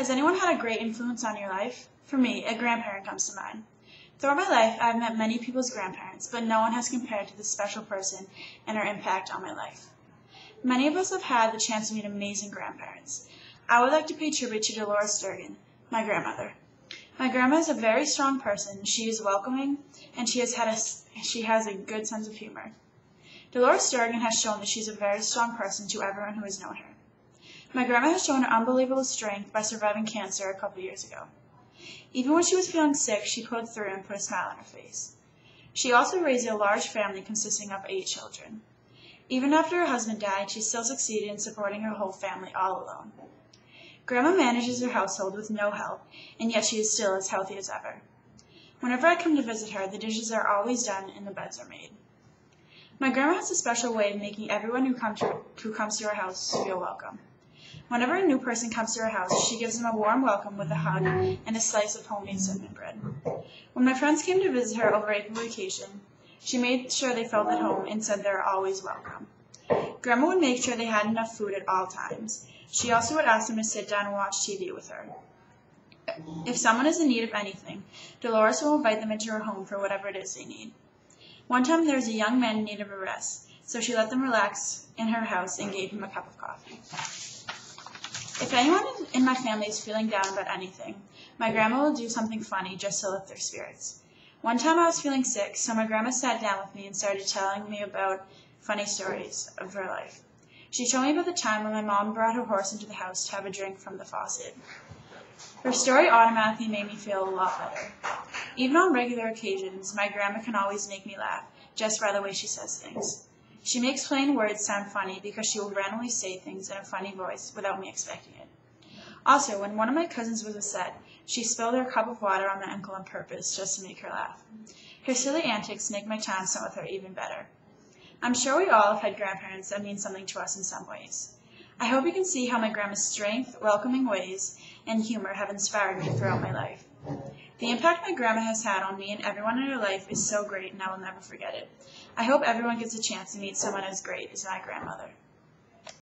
Has anyone had a great influence on your life? For me, a grandparent comes to mind. Throughout my life, I've met many people's grandparents, but no one has compared to this special person and her impact on my life. Many of us have had the chance to meet amazing grandparents. I would like to pay tribute to Dolores Sturgeon, my grandmother. My grandma is a very strong person. She is welcoming, and she has a good sense of humor. Dolores Sturgeon has shown that she's a very strong person to everyone who has known her. My grandma has shown her unbelievable strength by surviving cancer a couple years ago. Even when she was feeling sick, she pulled through and put a smile on her face. She also raised a large family consisting of 8 children. Even after her husband died, she still succeeded in supporting her whole family all alone. Grandma manages her household with no help, and yet she is still as healthy as ever. Whenever I come to visit her, the dishes are always done and the beds are made. My grandma has a special way of making everyone who comes to her house feel welcome. Whenever a new person comes to her house, she gives them a warm welcome with a hug and a slice of homemade cinnamon bread. When my friends came to visit her over April vacation, she made sure they felt at home and said they were always welcome. Grandma would make sure they had enough food at all times. She also would ask them to sit down and watch TV with her. If someone is in need of anything, Dolores will invite them into her home for whatever it is they need. One time there was a young man in need of a rest, so she let them relax in her house and gave him a cup of coffee. If anyone in my family is feeling down about anything, my grandma will do something funny just to lift their spirits. One time I was feeling sick, so my grandma sat down with me and started telling me about funny stories of her life. She told me about the time when my mom brought her horse into the house to have a drink from the faucet. Her story automatically made me feel a lot better. Even on regular occasions, my grandma can always make me laugh, just by the way she says things. She makes plain words sound funny because she will randomly say things in a funny voice without me expecting it. Also, when one of my cousins was upset, she spilled her cup of water on my uncle on purpose just to make her laugh. Her silly antics make my time spent with her even better. I'm sure we all have had grandparents that mean something to us in some ways. I hope you can see how my grandma's strength, welcoming ways, and humor have inspired me throughout my life. The impact my grandma has had on me and everyone in her life is so great, and I will never forget it. I hope everyone gets a chance to meet someone as great as my grandmother.